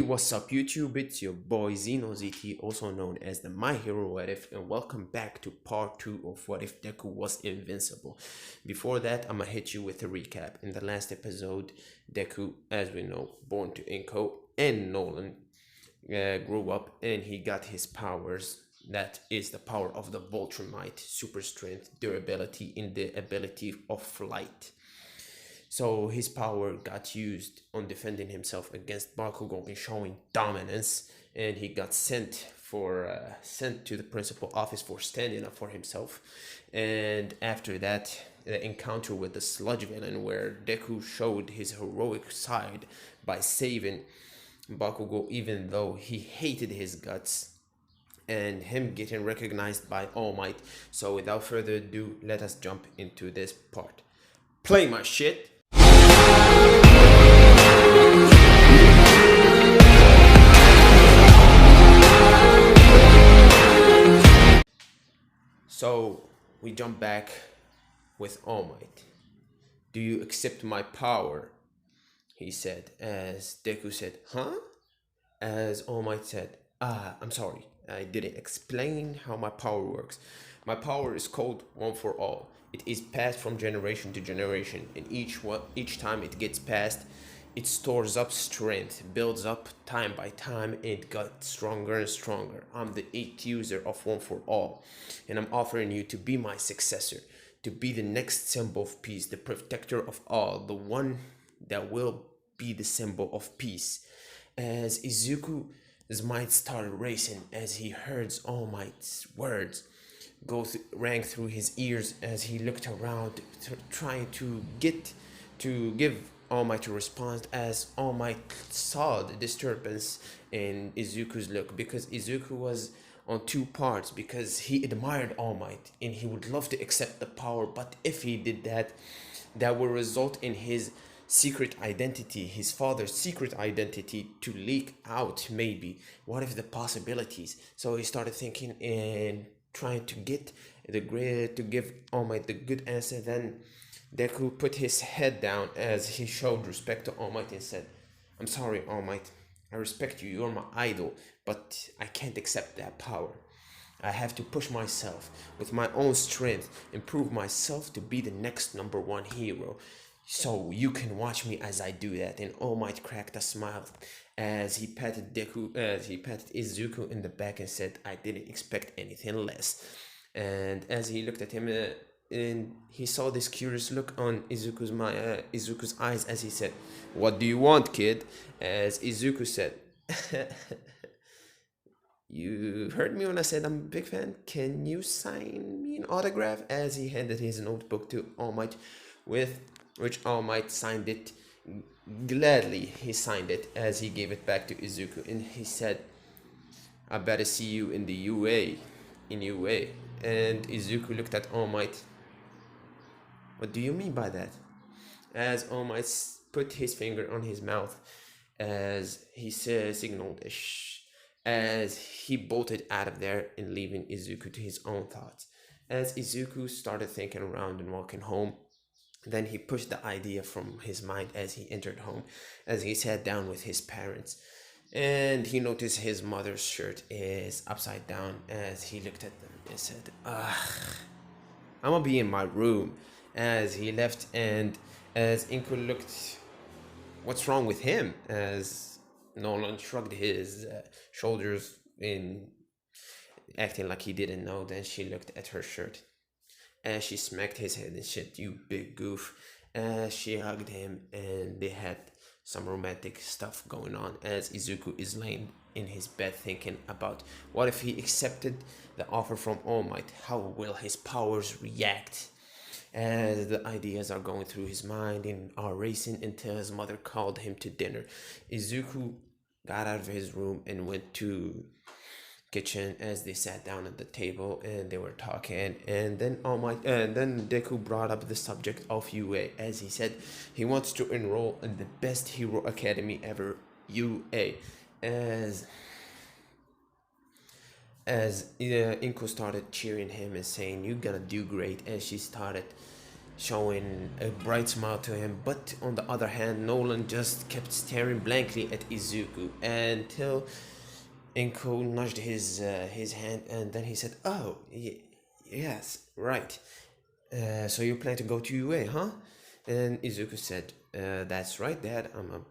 What's up YouTube? It's your boy ZenoZT, also known as the My Hero What If, and welcome back to part 2 of What If Deku Was Invincible. Before that, I'ma hit you with a recap. In the last episode, Deku, as we know, born to Inko and Nolan, grew up and he got his powers. That is the power of the Voltramite, super strength, durability, and the ability of flight. So his power got used on defending himself against Bakugo and showing dominance, and he got sent to the principal office for standing up for himself. And after that, the encounter with the sludge villain, where Deku showed his heroic side by saving Bakugo, even though he hated his guts, and him getting recognized by All Might. So without further ado, let us jump into this part. Play my shit. So we jump back with All Might. Do you accept my power? He said, as Deku said, huh? As All Might said, I'm sorry, I didn't explain how my power works. My power is called One for All. It is passed from generation to generation, and each time it gets passed, it stores up strength, builds up time by time, and it got stronger and stronger. I'm the 8th user of One for All, and I'm offering you to be my successor, to be the next symbol of peace, the protector of all, the one that will be the symbol of peace. As Izuku's mind started racing as he heard All Might's words rang through his ears, as he looked around, trying to give All Might a response, as All Might saw the disturbance in Izuku's look, because Izuku was on two parts, because he admired All Might and he would love to accept the power, but if he did that, that would result in his secret identity, his father's secret identity, to leak out. Maybe what if the possibilities? So he started thinking and trying to get to give All Might the good answer. Then Deku put his head down as he showed respect to All Might and said, I'm sorry, All Might, I respect you, you're my idol, but I can't accept that power. I have to push myself with my own strength, improve myself to be the next #1 hero. So you can watch me as I do that. And All Might cracked a smile as he patted Izuku in the back and said, I didn't expect anything less. And as he looked at him, and he saw this curious look on Izuku's eyes, as he said, what do you want, kid? As Izuku said, you heard me when I said I'm a big fan. Can you sign me an autograph? As he handed his notebook to All Might, with which All Might signed it gladly. He signed it as he gave it back to Izuku, and he said, I better see you in the UA. And Izuku looked at All Might. What do you mean by that? As All Might put his finger on his mouth, as he signaled a shh, as he bolted out of there and leaving Izuku to his own thoughts. As Izuku started thinking around and walking home, then he pushed the idea from his mind as he entered home, as he sat down with his parents, and he noticed his mother's shirt is upside down. As he looked at them and said, I'm gonna be in my room. As he left, and as Inko looked, what's wrong with him? As Nolan shrugged his shoulders in acting like he didn't know. Then she looked at her shirt, as she smacked his head and said, you big goof. As she hugged him, and they had some romantic stuff going on, as Izuku is laying in his bed thinking about what if he accepted the offer from All Might. How will his powers react? As the ideas are going through his mind and are racing until his mother called him to dinner. Izuku got out of his room and went to kitchen, as they sat down at the table and they were talking, and then then Deku brought up the subject of UA, as he said he wants to enroll in the best hero academy ever, UA. As Inko started cheering him and saying, you're gonna do great, as she started showing a bright smile to him. But on the other hand, Nolan just kept staring blankly at Izuku until Inko nudged his hand, and then he said, "Oh, yes, right. So you plan to go to UA, huh?" And Izuku said, "That's right, Dad. I'm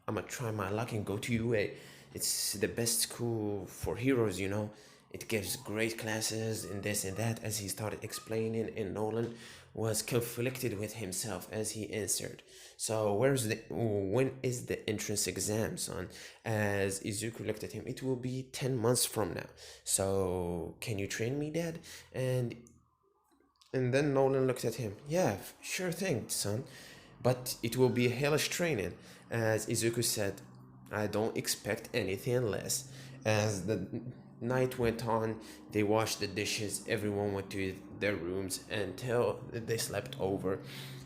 gonna try my luck and go to UA. It's the best school for heroes, you know. It gives great classes and this and that." As he started explaining, and Nolan was conflicted with himself as he answered, "So when is the entrance exam, son?" As Izuku looked at him, "It will be 10 months from now. So can you train me, Dad?" And then Nolan looked at him. "Yeah, sure thing, son. But it will be a hellish training." As Izuku said, "I don't expect anything less." As the night went on, they washed the dishes, everyone went to their rooms until they slept over.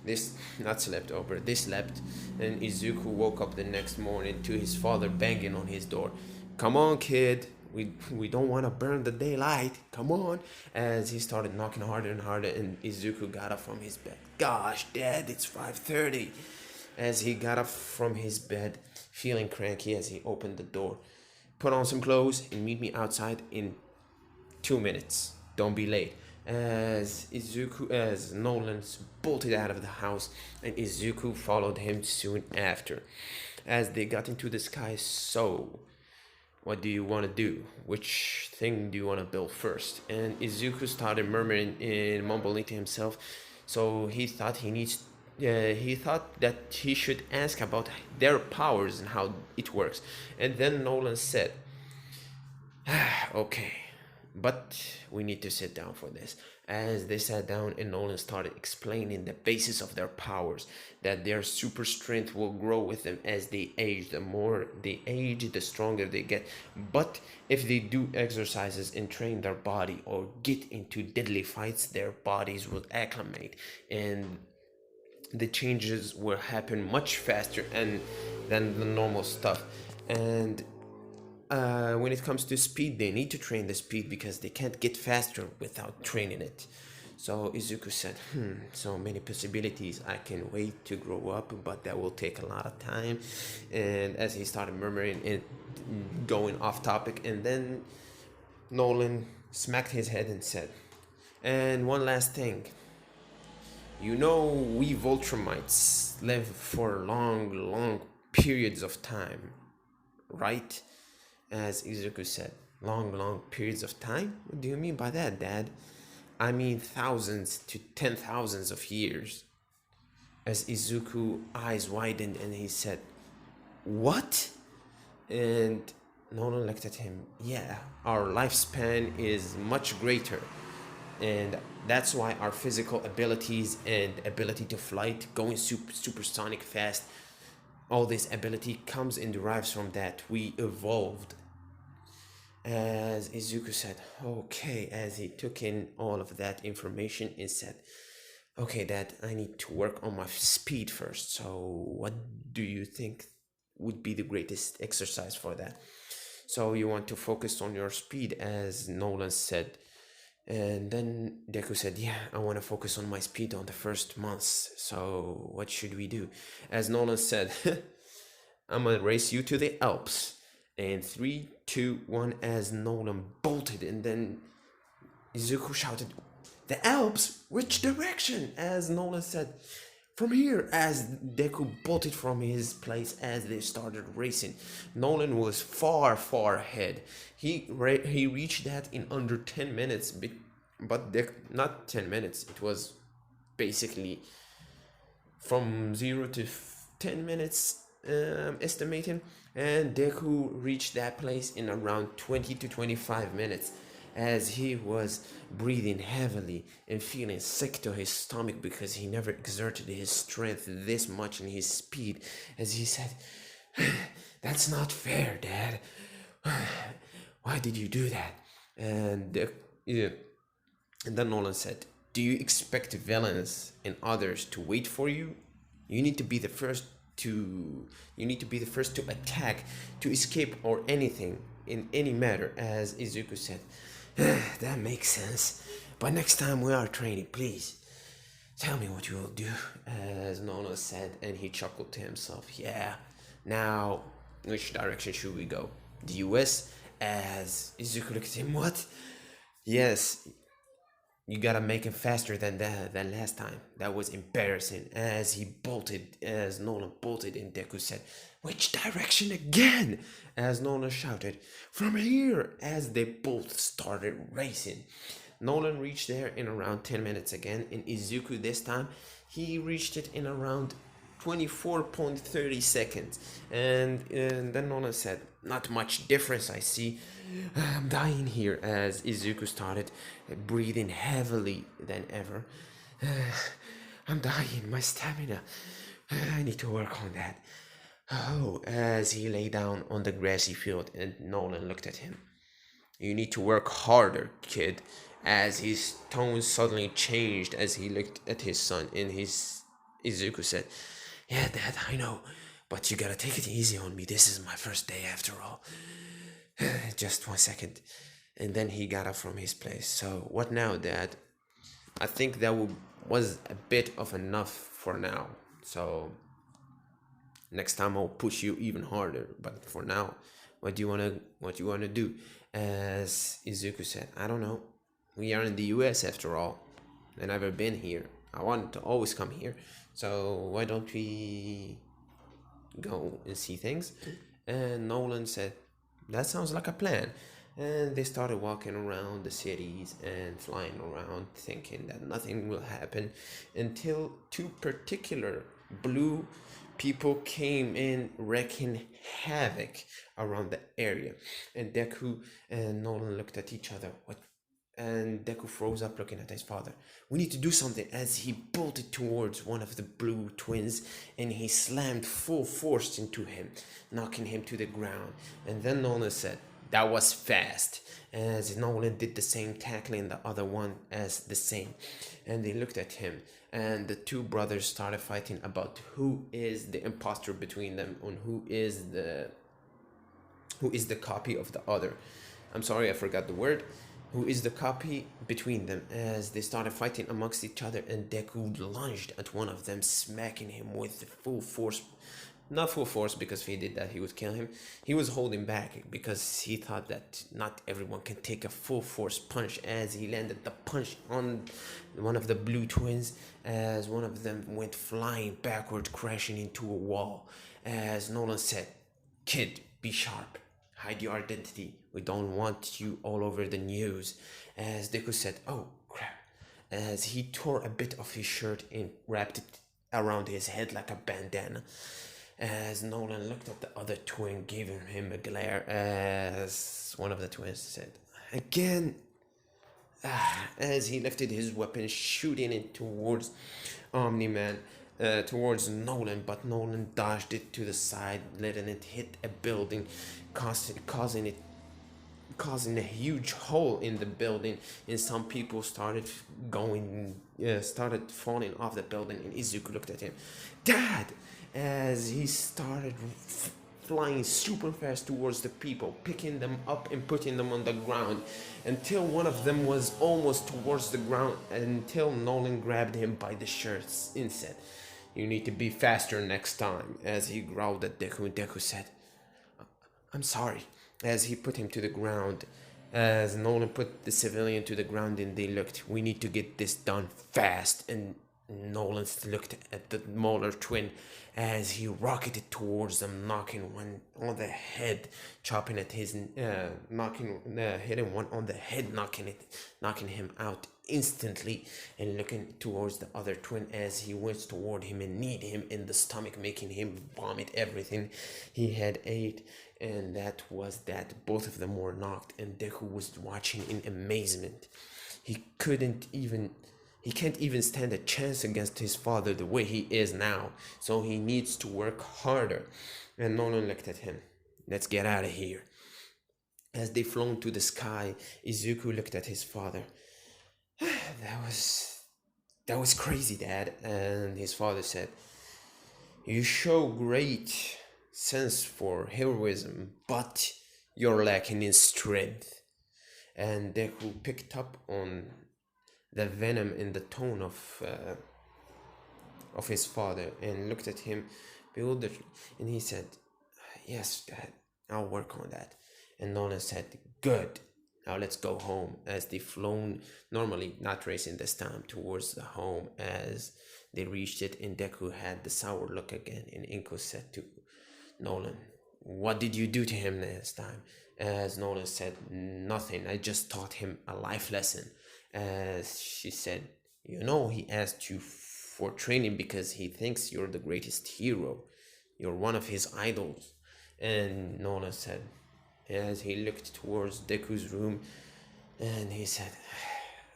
This not slept over, they slept, and Izuku woke up the next morning to his father banging on his door. "Come on, kid. We don't want to burn the daylight. Come on." As he started knocking harder and harder, and Izuku got up from his bed. "Gosh, Dad, it's 5:30." As he got up from his bed, feeling cranky as he opened the door. "Put on some clothes and meet me outside in 2 minutes. Don't be late." As Nolan bolted out of the house, and Izuku followed him soon after. As they got into the sky, "So, what do you want to do? Which thing do you want to build first?" And Izuku started murmuring and mumbling to himself. So he thought that he should ask about their powers and how it works. And then Nolan said, "Okay, but we need to sit down for this." As they sat down, and Nolan started explaining the basis of their powers, that their super strength will grow with them as they age. The more they age, the stronger they get. But if they do exercises and train their body or get into deadly fights, their bodies will acclimate, and the changes will happen much faster than the normal stuff. And when it comes to speed, they need to train the speed because they can't get faster without training it. So Izuku said, "So many possibilities. I can wait to grow up, but that will take a lot of time." And as he started murmuring and going off topic, and then Nolan smacked his head and said, "And one last thing. You know, we Voltrumites live for long periods of time, right?" As Izuku said, long periods of time? What do you mean by that, Dad?" "I mean thousands to 10,000s of years." As Izuku eyes widened and he said, "What?" And Nolan looked at him. "Yeah, our lifespan is much greater. And that's why our physical abilities and ability to flight, going supersonic fast, all this ability comes and derives from that. We evolved." As Izuku said, "Okay," as he took in all of that information and said, "Okay, Dad, I need to work on my speed first. So what do you think would be the greatest exercise for that?" "So you want to focus on your speed," as Nolan said. And then Deku said, "Yeah, I want to focus on my speed on the first months. So what should we do?" As Nolan said, "I'm gonna race you to the Alps. And 3, 2, 1." As Nolan bolted, and then Izuku shouted, "The Alps? Which direction?" As Nolan said, "From here." As Deku bolted from his place as they started racing. Nolan was far ahead. He reached that in under 10 minutes, but not 10 minutes. It was basically from 0 to 10 minutes, estimating. And Deku reached that place in around 20 to 25 minutes, as he was breathing heavily and feeling sick to his stomach because he never exerted his strength this much in his speed. As he said, "That's not fair, Dad. Why did you do that?" And then Nolan said, "Do you expect villains and others to wait for you? You need to be the first to attack, to escape, or anything in any matter." As Izuku said, "That makes sense. But next time we are training, please." Tell me what you will do, as Nolan said, and he chuckled to himself. Yeah, now, which direction should we go? The US? As Izuku looked at him, what? Yes, you gotta make it faster than last time. That was embarrassing. As Nolan bolted and Deku said, which direction again? As Nolan shouted, from here, as they both started racing. Nolan reached there in around 10 minutes again. In Izuku this time, he reached it in around 24.30 seconds. And then Nolan said, not much difference, I see. I'm dying here, as Izuku started breathing heavily than ever. I'm dying, my stamina. I need to work on that. Oh, as he lay down on the grassy field and Nolan looked at him. You need to work harder, kid, as his tone suddenly changed as he looked at his son. In his Izuku said, yeah, Dad, I know, but you gotta take it easy on me. This is my first day after all. Just 1 second. And then he got up from his place. So, what now, Dad? I think that was a bit of enough for now. So, next time I'll push you even harder. But for now, what you wanna do? As Izuku said, I don't know. We are in the US after all. I've never been here. I want to always come here. So why don't we go and see things? And Nolan said, that sounds like a plan. And they started walking around the cities and flying around, thinking that nothing will happen until two particular blue people came in wreaking havoc around the area. And Deku and Nolan looked at each other. What? And Deku froze up looking at his father. We need to do something, as he bolted towards one of the blue twins and he slammed full force into him, knocking him to the ground. And then Nolan said, that was fast, as Nolan did the same, tackling the other one as the same. And they looked at him, and the two brothers started fighting about who is the imposter between them and who is the copy of the other. I'm sorry, I forgot the word. Who is the copy between them, as they started fighting amongst each other, and Deku lunged at one of them, smacking him with full force. Not full force, because if he did that, he would kill him. He was holding back because he thought that not everyone can take a full force punch, as he landed the punch on one of the blue twins, as one of them went flying backward, crashing into a wall. As Nolan said, kid, be sharp. Hide your identity. We don't want you all over the news. As Deku said, oh crap. As he tore a bit of his shirt and wrapped it around his head like a bandana. As Nolan looked at the other twin, giving him a glare, as one of the twins said, again. As he lifted his weapon, shooting it towards Omni-Man, towards Nolan, but Nolan dodged it to the side, letting it hit a building, causing a huge hole in the building, and some people started falling off the building. And Izuku looked at him, Dad, as he started flying super fast towards the people, picking them up and putting them on the ground, until one of them was almost towards the ground, until Nolan grabbed him by the shirts and said, you need to be faster next time. As he growled at Deku, and Deku said, I'm sorry, as he put him to the ground. As Nolan put the civilian to the ground, and they looked, we need to get this done fast. And Nolan looked at the smaller twin as he rocketed towards them, knocking one on the head, chopping at his, hitting one on the head, knocking him out instantly, and looking towards the other twin as he went toward him and kneed him in the stomach, making him vomit everything he had ate. And that was that. Both of them were knocked, and Deku was watching in amazement. He can't even stand a chance against his father the way he is now, so he needs to work harder. And Nolan looked at him. Let's get out of here. As they flown to the sky, Izuku looked at his father. That was crazy, Dad. And his father said, you show great sense for heroism, but you're lacking in strength. And Deku picked up on the venom in the tone of of his father and looked at him bewilderedly. And he said, "Yes, Dad, I'll work on that." And Nolan said, "Good. Now let's go home." As they flown, normally not racing this time, towards the home. As they reached it, and Deku had the sour look again, and Inko said to Nolan, "What did you do to him this time?" As Nolan said, "Nothing. I just taught him a life lesson." As she said, he asked you for training because he thinks you're the greatest hero. You're one of his idols." And Nolan said, as he looked towards Deku's room, and he said,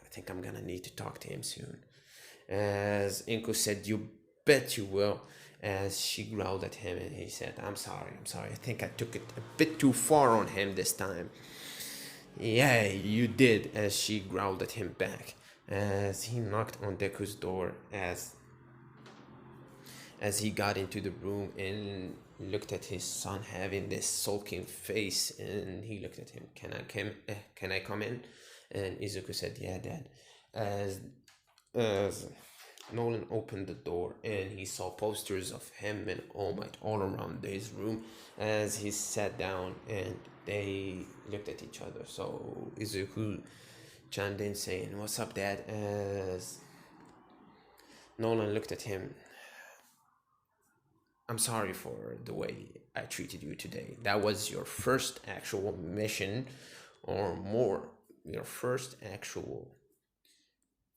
"I think I'm gonna need to talk to him soon." As Inko said, "You bet you will." As she growled at him, and he said, I'm sorry. I think I took it a bit too far on him this time." "Yeah, you did," as she growled at him back. As he knocked on Deku's door, as he got into the room and looked at his son having this sulking face, and he looked at him, can I come in?" And Izuku said, "Yeah, Dad." As Nolan opened the door, and he saw posters of him and All Might all around his room. As he sat down, and they looked at each other. So Izuku chimed in saying, "What's up, Dad?" As Nolan looked at him, "I'm sorry for the way I treated you today. That was your first actual mission, or more, your first actual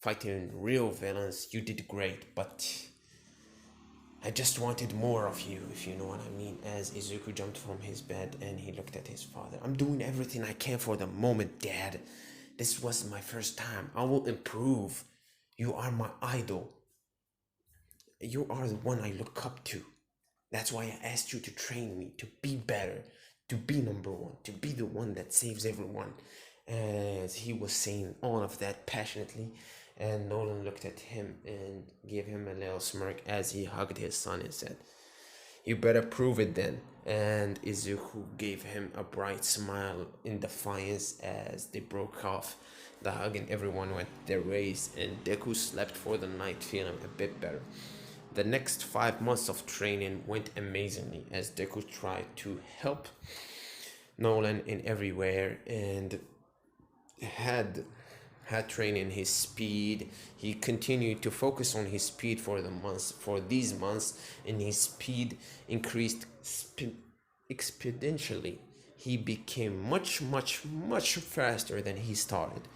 fighting real villains. You did great, but I just wanted more of you, if you know what I mean." As Izuku jumped from his bed, and he looked at his father. "I'm doing everything I can for the moment, Dad. This was my first time. I will improve. You are my idol. You are the one I look up to. That's why I asked you to train me, to be better, to be number one, to be the one that saves everyone." As he was saying all of that passionately, and Nolan looked at him and gave him a little smirk as he hugged his son and said, "You better prove it then." And Izuku gave him a bright smile in defiance as they broke off the hug and everyone went their ways, and Deku slept for the night feeling a bit better. The next 5 months of training went amazingly as Deku tried to help Nolan in everywhere, and had training his speed. He continued to focus on his speed for these months, and his speed increased exponentially. He became much faster than he started,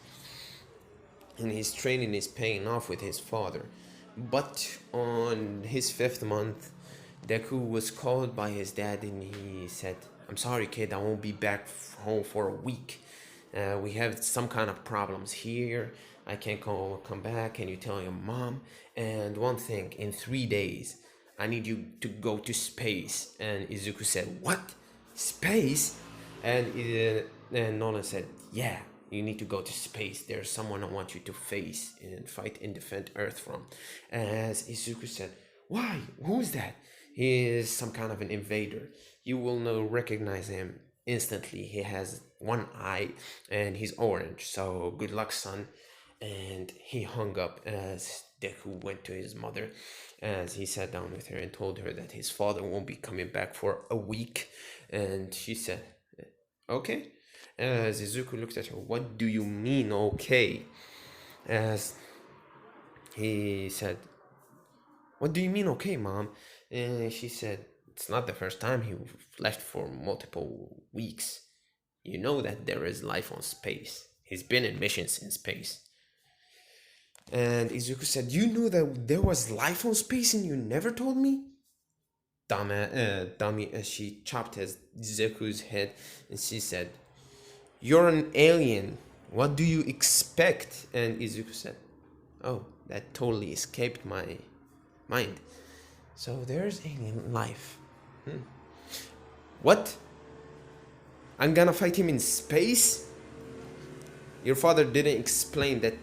and his training is paying off with his father. But on his 5th month, Deku was called by his dad, and he said, "I'm sorry, kid, I won't be back home for a week. We have some kind of problems here. I can't come back. Can you tell your mom? And one thing, in 3 days, I need you to go to space." And Izuku said, "What? Space?" And Nolan said, "Yeah, you need to go to space. There's someone I want you to face and fight and defend Earth from." As Izuku said, "Why? Who's that?" "He is some kind of an invader. You will recognize him instantly. He has one eye and he's orange. So good luck, son." And he hung up as Deku went to his mother, as he sat down with her and told her that his father won't be coming back for a week. And she said, "Okay." As Izuku looked at her, "What do you mean, okay?" As he said, "What do you mean, okay, Mom?" And she said, "It's not the first time he left for multiple weeks. You know that there is life on space. He's been in missions in space." And Izuku said, "You knew that there was life on space and you never told me?" Dummy, as she chopped Izuku's head, and she said, "You're an alien. What do you expect?" And Izuku said, "Oh, that totally escaped my mind. So there's alien life. What? I'm gonna fight him in space? Your father didn't explain that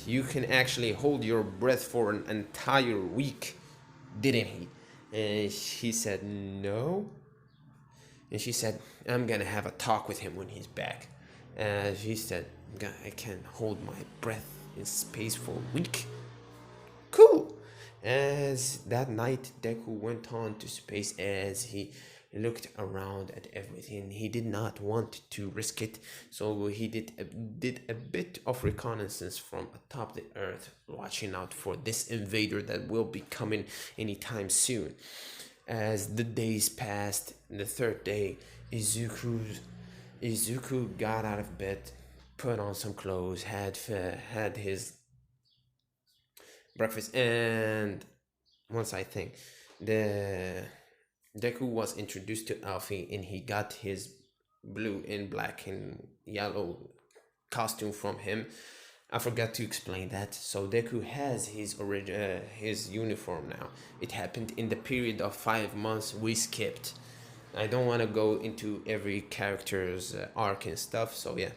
you can actually hold your breath for an entire week, didn't he?" And she said, "No." And she said, "I'm gonna have a talk with him when he's back." And she said, "I can hold my breath in space for a week? Cool." As that night, Deku went on to space as he looked around at everything. He did not want to risk it, so he did a bit of reconnaissance from atop the earth, watching out for this invader that will be coming anytime soon. As the days passed, the third day, Izuku got out of bed, put on some clothes, had his breakfast, and once I think the Deku was introduced to Alfie, and he got his blue and black and yellow costume from him. I forgot to explain that. So Deku has his uniform now. It happened in the period of 5 months we skipped. I don't want to go into every character's arc and stuff. So yeah,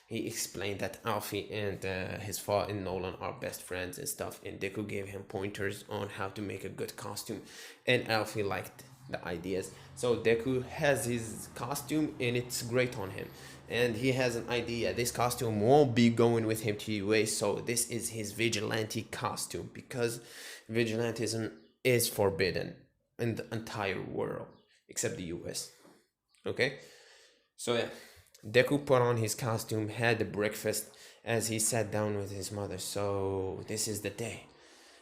he explained that Alfie and his father and Nolan are best friends and stuff, and Deku gave him pointers on how to make a good costume, and Alfie liked the ideas. So Deku has his costume, and it's great on him. And he has an idea. This costume won't be going with him to UA, so this is his vigilante costume, because vigilantism is forbidden in the entire world except the US. Okay? So yeah, Deku put on his costume, had the breakfast as he sat down with his mother. So this is the day.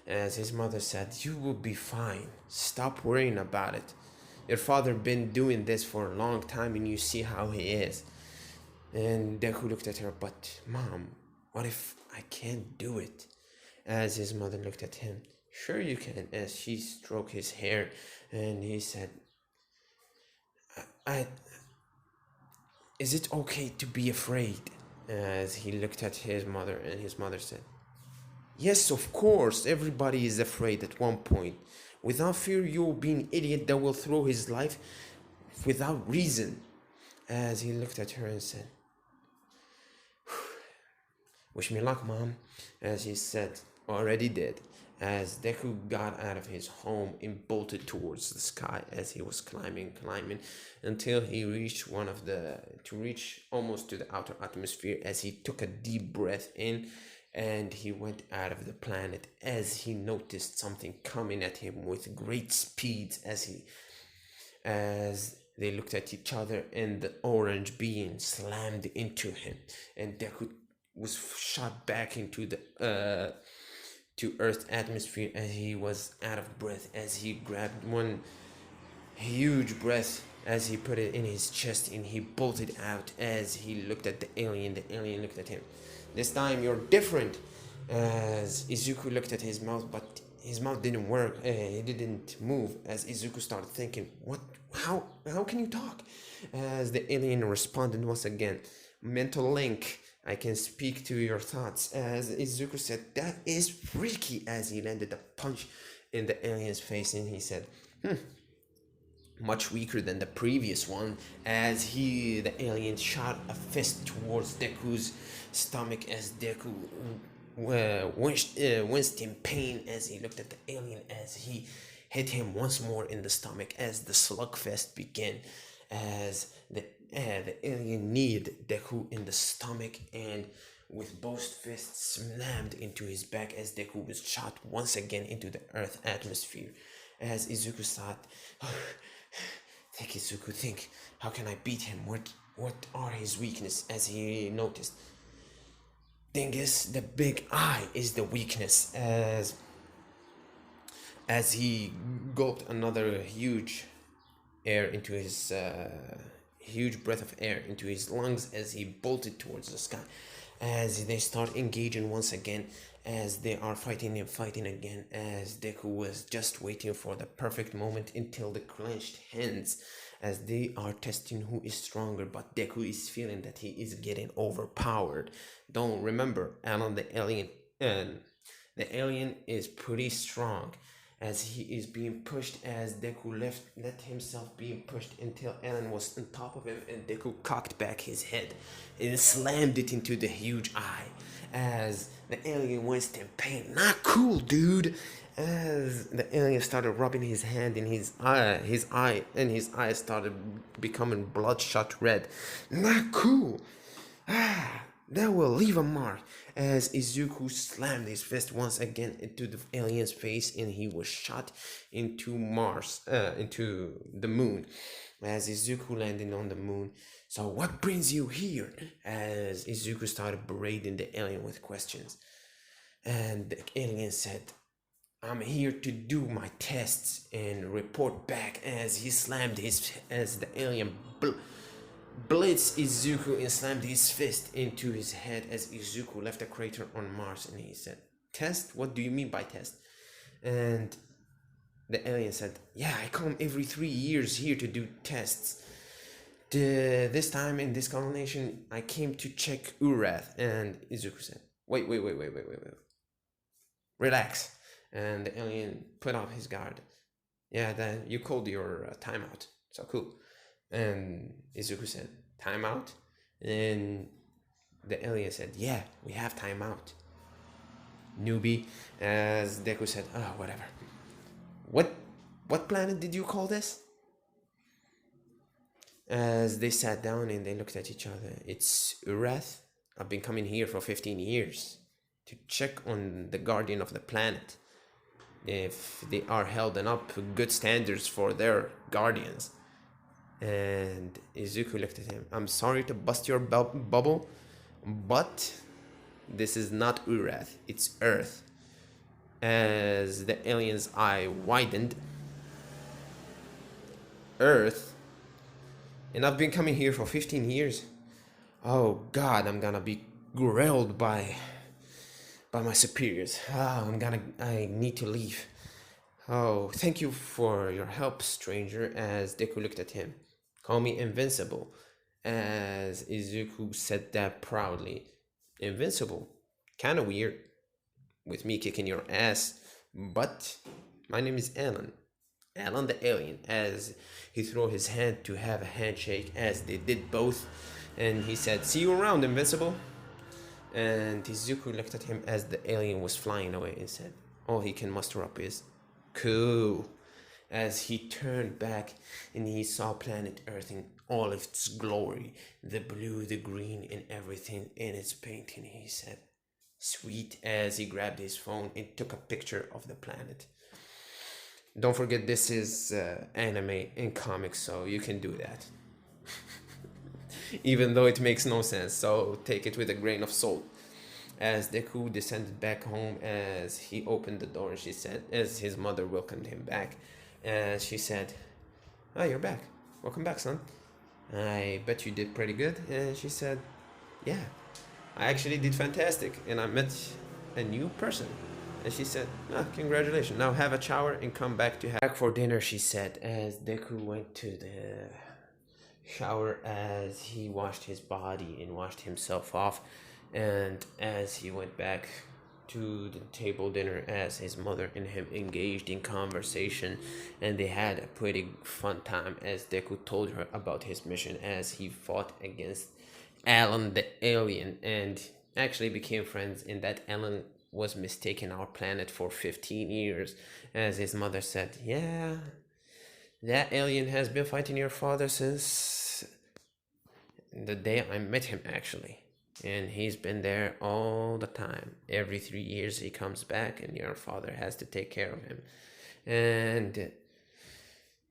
As his mother said, "You will be fine. Stop worrying about it. Your father been doing this for a long time, and you see how he is." And Deku looked at her, "But Mom, what if I can't do it?" As his mother looked at him, "Sure you can," as she stroked his hair, and he said, I is it okay to be afraid?" As he looked at his mother, and his mother said, "Yes, of course, everybody is afraid at one point. Without fear, you'll be an idiot that will throw his life without reason." As he looked at her and said, "Wish me luck, Mom," as he said, "Already did." As Deku got out of his home and bolted towards the sky, as he was climbing, until he reached reach almost to the outer atmosphere, as he took a deep breath in, and he went out of the planet as he noticed something coming at him with great speed as they looked at each other, and the orange being slammed into him, and Deku was shot back into the to Earth's atmosphere as he was out of breath, as he grabbed one huge breath as he put it in his chest, and he bolted out. As he looked at the alien looked at him. "This time you're different." As Izuku looked at his mouth, but his mouth didn't work. He didn't move. As Izuku started thinking, "What? How can you talk?" As the alien responded once again, "Mental link. I can speak to your thoughts." As Izuku said, "That is freaky." As he landed a punch in the alien's face, and he said, much weaker than the previous one. As the alien shot a fist towards Deku's stomach, as Deku winced in pain as he looked at the alien, as he hit him once more in the stomach, as the slugfest began, as the alien kneed Deku in the stomach, and with both fists slammed into his back, as Deku was shot once again into the Earth atmosphere. As Izuku thought, "Think, Izuku, think. How can I beat him? What are his weaknesses?" As he noticed, thing is, the big eye is the weakness. As he gulped another huge breath of air into his lungs, as he bolted towards the sky, as they start engaging once again, as they are fighting again, as Deku was just waiting for the perfect moment until the clenched hands, as they are testing who is stronger, but Deku is feeling that he is getting overpowered. Don't remember, Alan the alien, the alien is pretty strong, as he is being pushed, as Deku let himself being pushed until Alan was on top of him, and Deku cocked back his head and slammed it into the huge eye, as the alien winced in pain. "Not cool, dude." As the alien started rubbing his hand in his eye, and his eyes started becoming bloodshot red. "Not cool." That will leave a mark. As Izuku slammed his fist once again into the alien's face, and he was shot into into the moon. As Izuku landed on the moon. So what brings you here? As Izuku started berating the alien with questions. And the alien said, I'm here to do my tests and report back. As he slammed as the alien blitzed Izuku and slammed his fist into his head as Izuku left a crater on Mars, and he said, Test? What do you mean by test? And the alien said, yeah, I come every 3 years here to do tests. This time in this combination, I came to check Urath. And Izuku said, wait. Relax. And the alien put up his guard. Yeah, then you called your timeout. So cool. And Izuku said, timeout? And the alien said, yeah, we have timeout. Newbie. As Deku said, oh, whatever. What planet did you call this? As they sat down and they looked at each other. It's Urath. I've been coming here for 15 years to check on the guardian of the planet. If they are holding up good standards for their guardians. And Izuku looked at him. I'm sorry to bust your bubble, but this is not Urath, it's Earth. As the alien's eye widened, Earth? And I've been coming here for 15 years. Oh God, I'm gonna be grilled by my superiors. I need to leave. Oh, thank you for your help, stranger, as Deku looked at him. Call me Invincible, as Izuku said that proudly. Invincible? Kinda weird, with me kicking your ass, but my name is Alan. Alan the alien, as he threw his hand to have a handshake, as they did both, and he said, see you around, Invincible. And Izuku looked at him as the alien was flying away and said, all he can muster up is, cool. As he turned back and he saw planet Earth in all of its glory, the blue, the green, and everything in its painting, he said, sweet, as he grabbed his phone and took a picture of the planet. Don't forget, this is anime and comics, so you can do that. Even though it makes no sense, so take it with a grain of salt. As Deku descended back home, as he opened the door, she said, as his mother welcomed him back, as she said, oh, you're back. Welcome back, son. I bet you did pretty good. And she said, yeah, I actually did fantastic, and I met a new person. And she said, oh, congratulations. Now have a shower and come back for dinner, she said, as Deku went to the shower, as he washed his body and washed himself off, and as he went back to the table dinner, as his mother and him engaged in conversation, and they had a pretty fun time, as Deku told her about his mission as he fought against Alan the alien and actually became friends, and that Alan was mistaken our planet for 15 years, as his mother said, yeah, that alien has been fighting your father since the day I met him, actually. And he's been there all the time. Every 3 years he comes back and your father has to take care of him. And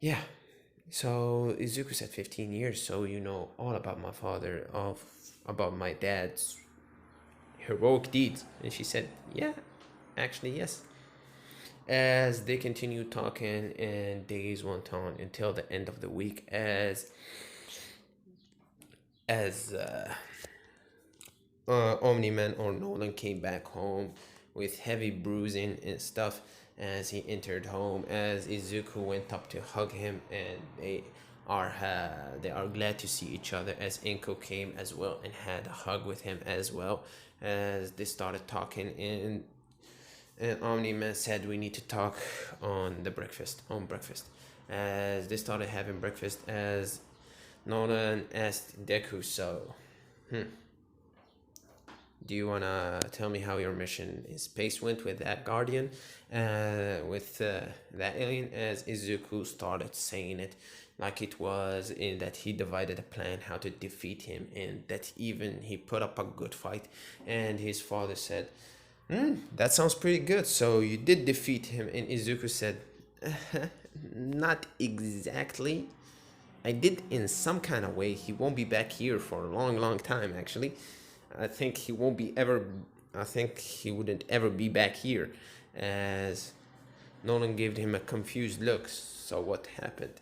yeah, so Izuku said 15 years, so you know all about my father, about my dad's heroic deeds. And she said, yeah, actually, yes. As they continued talking and days went on until the end of the week, as Omni-Man or Nolan came back home with heavy bruising and stuff. As he entered home, as Izuku went up to hug him, and they are glad to see each other, as Inko came as well and had a hug with him as well, as they started talking, and Omni-Man said we need to talk on breakfast, as they started having breakfast, as Nolan asked Deku, so do you want to tell me how your mission in space went with that guardian, with that alien? As Izuku started saying it, like it was in that he divided a plan how to defeat him, and that even he put up a good fight. And his father said, that sounds pretty good. So you did defeat him. And Izuku said, not exactly. I did in some kind of way. He won't be back here for a long, long time, actually. I think he won't be ever. I think he wouldn't ever be back here. As Nolan gave him a confused look. So what happened?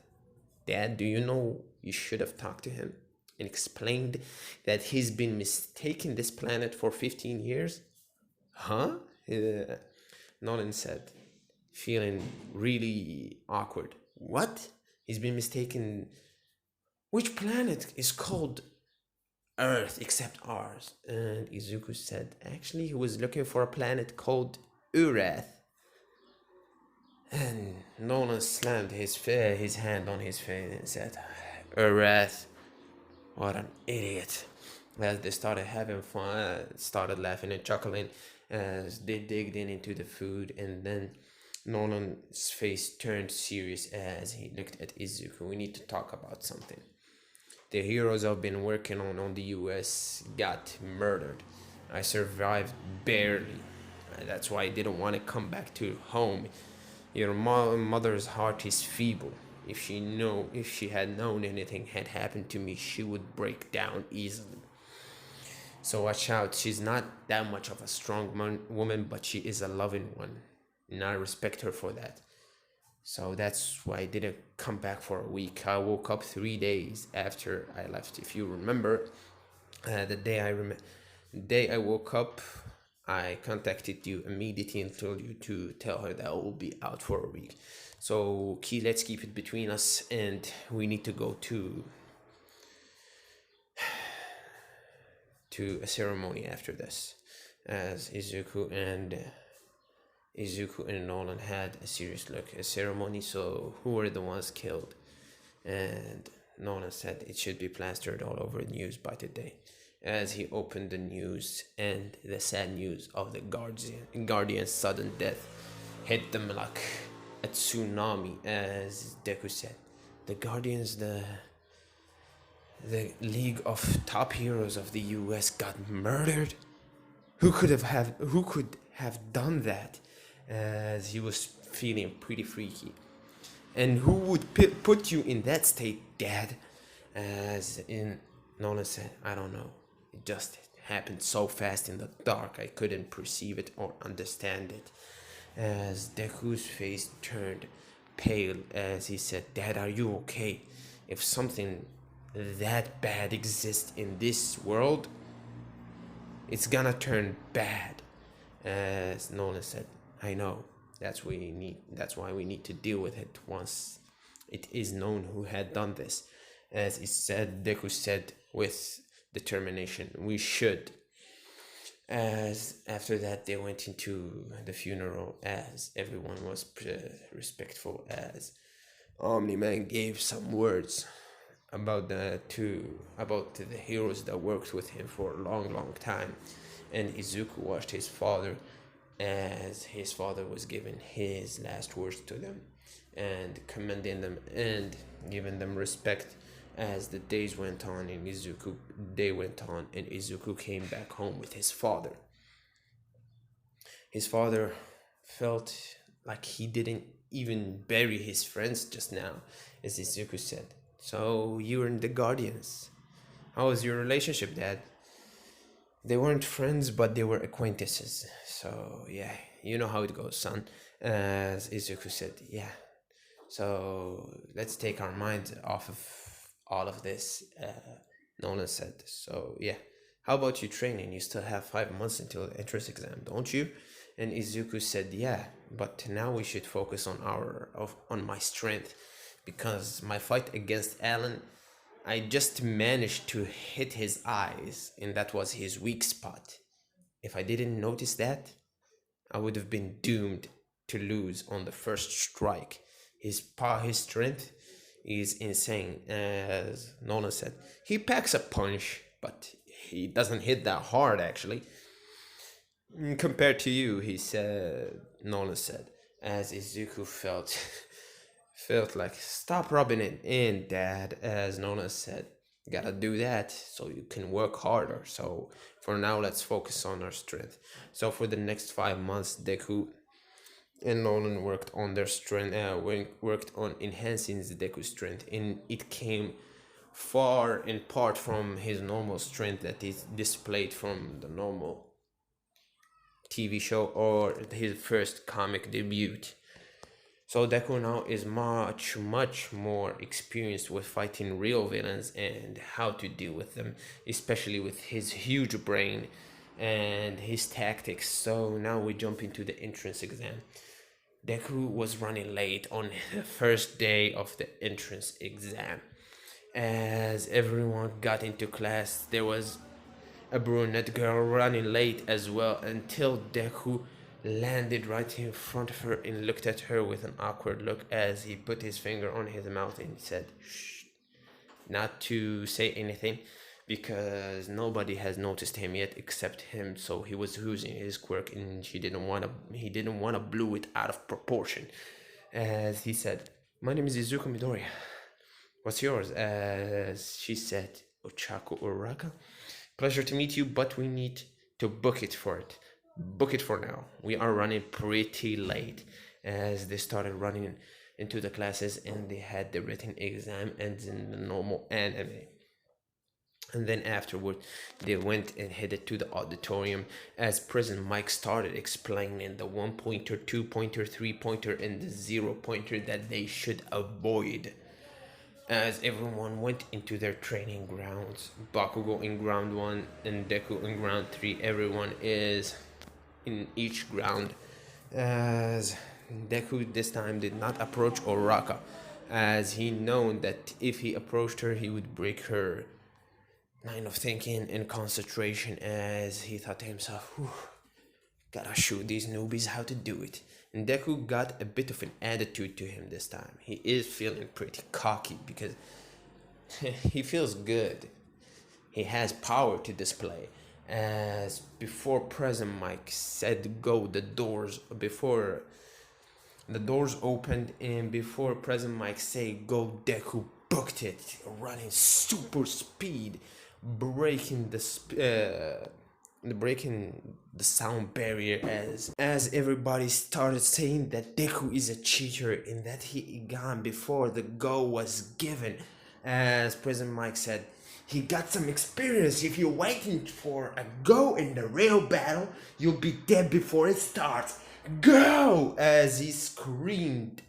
Dad, do you know you should have talked to him and explained that he's been mistaking this planet for 15 years? Huh? Uh, Nolan said, feeling really awkward. What? He's been mistaken. Which planet is called Earth except ours? And Izuku said, actually, he was looking for a planet called Urath. And Nolan slammed his hand on his face and said, Urath, what an idiot. As they started having fun, started laughing and chuckling as they digged into the food, and then Nolan's face turned serious as he looked at Izuku. We need to talk about something. The heroes I've been working on the US got murdered. I survived barely. That's why I didn't want to come back to home. Your mother's heart is feeble. If she had known anything had happened to me, she would break down easily. So watch out. She's not that much of a strong woman, but she is a loving one, and I respect her for that. So that's why I didn't come back for a week. I woke up 3 days after I left. If you remember, the day I woke up, I contacted you immediately and told you to tell her that I will be out for a week. So let's keep it between us, and we need to go to a ceremony after this, as Izuku and Nolan had a serious look. A ceremony, so who were the ones killed? And Nolan said it should be plastered all over the news by today. As he opened the news, and the sad news of the Guardian's sudden death hit them like a tsunami, as Deku said. The Guardians, the League of Top Heroes of the US got murdered? Who could have done that? As he was feeling pretty freaky. And who would put you in that state, Dad? As in Nolan said, I don't know. It just happened so fast in the dark I couldn't perceive it or understand it. As Deku's face turned pale as he said, Dad, are you okay? If something that bad exists in this world, it's gonna turn bad. As Nolan said, I know. That's why we need to deal with it once it is known who had done this. As Deku said with determination, we should. As after that they went into the funeral, as everyone was respectful, as Omni-Man gave some words about the heroes that worked with him for a long, long time. And Izuku watched his father as his father was giving his last words to them and commending them and giving them respect. As the days went on and Izuku came back home with his father. His father felt like he didn't even bury his friends just now, as Izuku said. So you were in the Guardians. How was your relationship, Dad? They weren't friends, but they were acquaintances. So yeah, you know how it goes, son. As Izuku said, yeah. So let's take our minds off of all of this, Nolan said. So yeah, how about you training? You still have 5 months until the entrance exam, don't you? And Izuku said, yeah, but now we should focus on my strength, because my fight against Alan, I just managed to hit his eyes, and that was his weak spot. If I didn't notice that, I would have been doomed to lose on the first strike. His strength is insane, as Nolan said. He packs a punch, but he doesn't hit that hard, actually. Compared to you, Nolan said, as Izuku felt like, stop rubbing it in, Dad, as Nolan said. You gotta do that so you can work harder. So for now, let's focus on our strength. So for the next 5 months, Deku and Nolan worked on their strength, worked on enhancing the Deku strength, and it came far in part from his normal strength that is displayed from the normal TV show or his first comic debut. So Deku now is much more experienced with fighting real villains and how to deal with them, especially with his huge brain and his tactics. So now we jump into the entrance exam. Deku was running late on the first day of the entrance exam. As everyone got into class, there was a brunette girl running late as well until Deku landed right in front of her and looked at her with an awkward look as he put his finger on his mouth and said, "Shh," not to say anything because nobody has noticed him yet except him. So he was using his quirk and he didn't want to blow it out of proportion. As he said, "My name is Izuku Midori. What's yours?" As she said, "Ochaku Uraka. Pleasure to meet you, but we need to book it for it. Book it for now. We are running pretty late." As they started running into the classes and they had the written exam and then the normal anime. And then afterward, they went and headed to the auditorium as Prison Mike started explaining the 1-pointer, 2-pointer, 3-pointer, and the 0-pointer that they should avoid. As everyone went into their training grounds, Bakugo in ground 1 and Deku in ground 3, everyone is in each ground. As Deku this time did not approach Oraka, as he known that if he approached her, he would break her line of thinking and concentration, as he thought to himself, gotta show these newbies how to do it. And Deku got a bit of an attitude to him this time. He is feeling pretty cocky because he feels good. He has power to display. As before President Mike said go, the doors opened, and before President Mike said go, Deku booked it, running super speed, breaking the sound barrier as everybody started saying that Deku is a cheater and that he gone before the go was given. As President Mike said, he got some experience. If you're waiting for a go in the real battle, you'll be dead before it starts. Go! As he screamed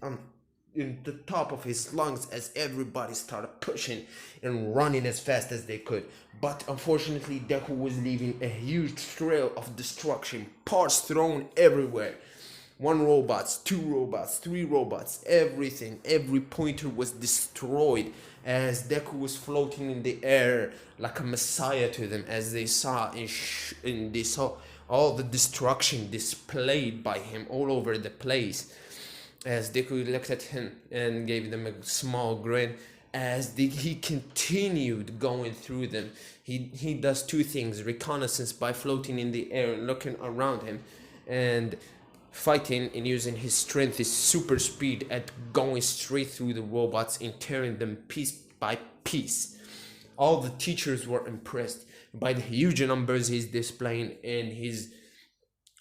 in the top of his lungs as everybody started pushing and running as fast as they could. But unfortunately, Deku was leaving a huge trail of destruction, parts thrown everywhere. 1 robot, 2 robots, 3 robots, everything, every pointer was destroyed as Deku was floating in the air like a messiah to them as they saw and they saw all the destruction displayed by him all over the place. As Deku looked at him and gave them a small grin as he continued going through them. He does 2 things: reconnaissance by floating in the air and looking around him, and fighting and using his strength, his super speed at going straight through the robots and tearing them piece by piece. All the teachers were impressed by the huge numbers he's displaying and his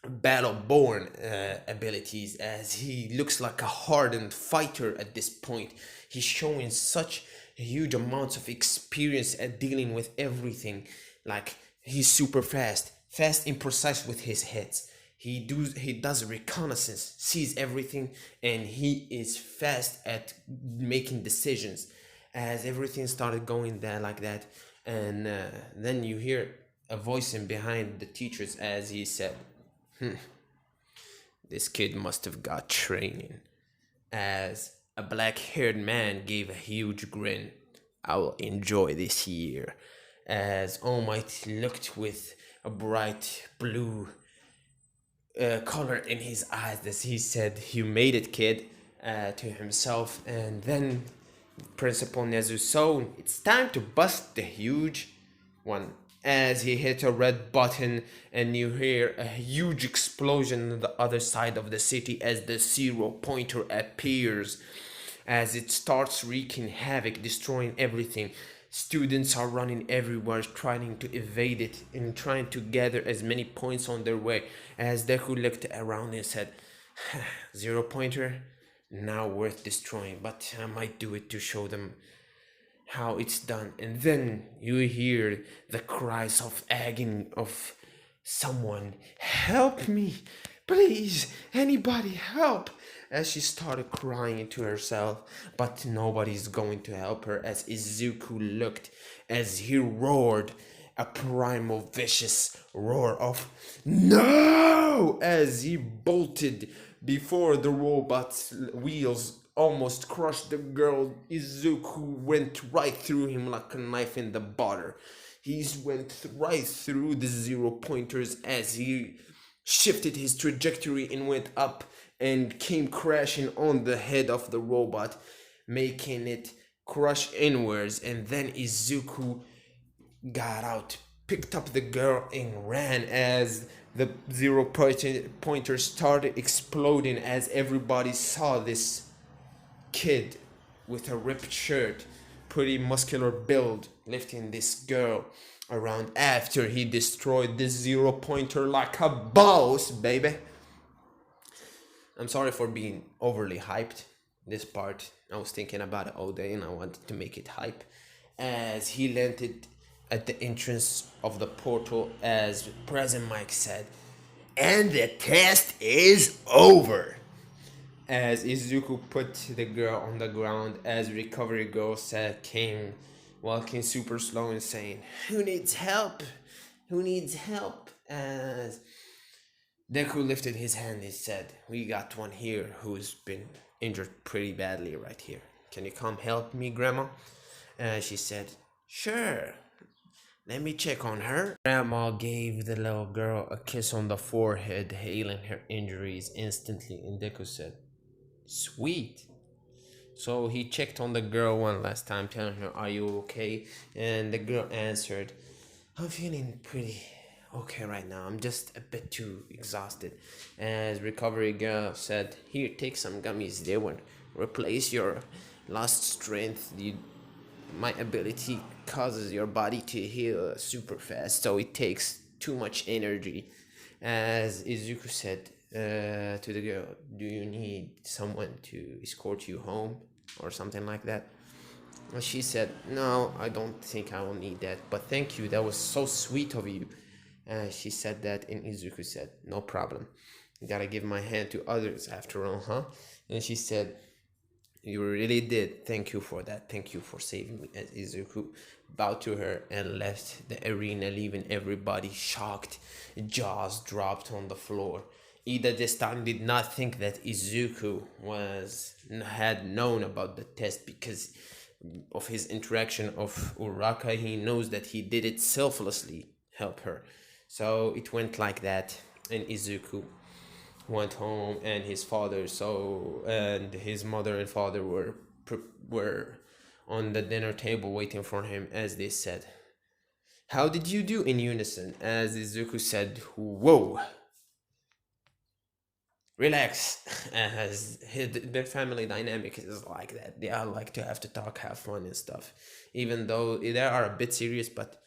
battle-born abilities, as he looks like a hardened fighter at this point. He's showing such huge amounts of experience at dealing with everything. Like, he's super fast and precise with his hits. He does reconnaissance, sees everything, and he is fast at making decisions. As everything started going there like that, and then you hear a voice in behind the teachers as he said, "This kid must have got training." As a black-haired man gave a huge grin. "I will enjoy this year." As All Might looked with a bright blue color in his eyes as he said, "You made it, kid," to himself. And then Principal Nezu, "So it's time to bust the huge one." As he hit a red button and you hear a huge explosion on the other side of the city as the 0-pointer appears. as it starts wreaking havoc, destroying everything. Students are running everywhere, trying to evade it and trying to gather as many points on their way. As Deku looked around and said, "Zero pointer, now worth destroying, but I might do it to show them how it's done." And then you hear the cries of agony of someone, "Help me, please, anybody help," as she started crying to herself. But nobody's going to help her, as Izuku looked as he roared a primal vicious roar of "No!" as he bolted before the robot's wheels almost crushed the girl. Izuku went right through him like a knife in the butter. He went right through the zero pointers as he shifted his trajectory and went up and came crashing on the head of the robot, making it crush inwards. And then Izuku got out, picked up the girl, and ran as the zero pointer started exploding as everybody saw this kid with a ripped shirt, pretty muscular build, lifting this girl around after he destroyed this zero pointer like a boss, baby. I'm sorry for being overly hyped. This part, I was thinking about it all day and I wanted to make it hype. As he landed at the entrance of the portal, as President Mike said, "And the test is over." As Izuku put the girl on the ground, as Recovery Girl said, came walking super slow and saying, "Who needs help? Who needs help?" As Deku lifted his hand and said, "We got one here who's been injured pretty badly right here. Can you come help me, Grandma?" She said, "Sure. Let me check on her." Grandma gave the little girl a kiss on the forehead, healing her injuries instantly, and Deku said, "Sweet." So he checked on the girl one last time, telling her, "Are you okay?" And the girl answered, "I'm feeling pretty okay right now. I'm just a bit too exhausted." As Recovery Girl said, "Here, take some gummies. They will replace your lost strength. My ability causes your body to heal super fast, so it takes too much energy." As Izuku said to the girl, "Do you need someone to escort you home or something like that?" And she said, "No, I don't think I will need that, but thank you, that was so sweet of you." She said that, and Izuku said, "No problem. You gotta give my hand to others after all, huh?" And she said, "You really did. Thank you for that. Thank you for saving me." As Izuku bowed to her and left the arena, leaving everybody shocked. Jaws dropped on the floor. Ida this time did not think that Izuku had known about the test because of his interaction of Uraka. He knows that he did it selflessly, help her. So it went like that, and Izuku went home, and his mother and father were on the dinner table waiting for him. As they said, "How did you do?" in unison. As Izuku said, "Whoa, relax." As their family dynamic is like that. They all like to have to talk, have fun and stuff, even though they are a bit serious. But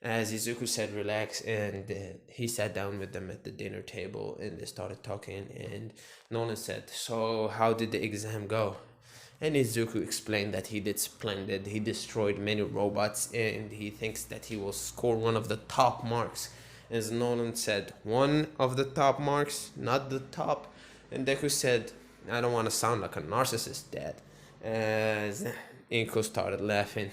as Izuku said, "Relax," and he sat down with them at the dinner table and they started talking. And Nolan said, "So how did the exam go?" And Izuku explained that he did splendid. He destroyed many robots and he thinks that he will score one of the top marks. As Nolan said, "One of the top marks, not the top." And Deku said, "I don't want to sound like a narcissist, Dad." As Inko started laughing.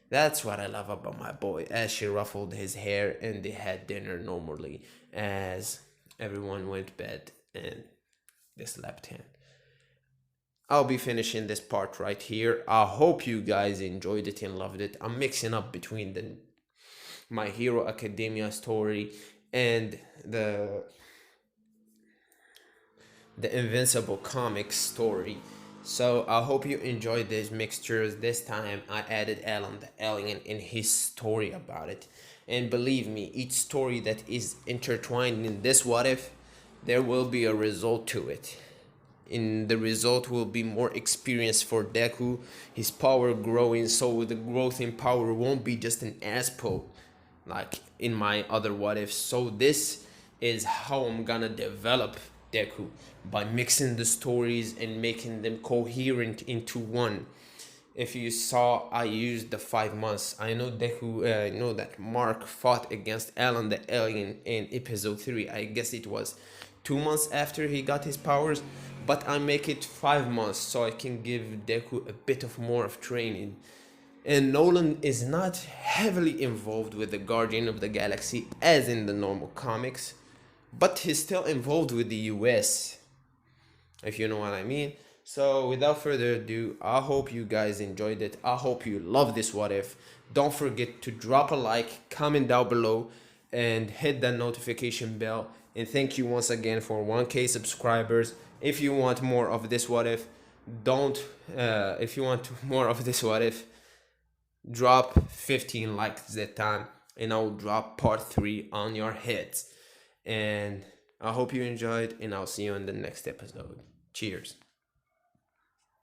"That's what I love about my boy." As she ruffled his hair and they had dinner normally, as everyone went to bed and they slept in. I'll be finishing this part right here. I hope you guys enjoyed it and loved it. I'm mixing up between the My Hero Academia story and the Invincible comics story. So I hope you enjoyed these mixtures. This time I added Alan the alien in his story about it. And believe me, each story that is intertwined in this what if, there will be a result to it. in the result will be more experience for Deku, his power growing, so the growth in power won't be just an aspo like in my other what ifs. So this is how I'm gonna develop Deku, by mixing the stories and making them coherent into one. If you saw, I used the 5 months. I know Deku, I know that Mark fought against Alan the alien in episode 3. I guess it was 2 months after he got his powers, but I make it 5 months so I can give Deku a bit of more of training. And Nolan is not heavily involved with the Guardian of the Galaxy as in the normal comics, but he's still involved with the US, if you know what I mean. So without further ado, I hope you guys enjoyed it. I hope you love this what if. Don't forget to drop a like, comment down below, and hit that notification bell. And thank you once again for 1K subscribers. If you want more of this what if, if you want more of this what if, drop 15 likes that time, and I'll drop part 3 on your heads. And I hope you enjoyed, and I'll see you in the next episode. Cheers.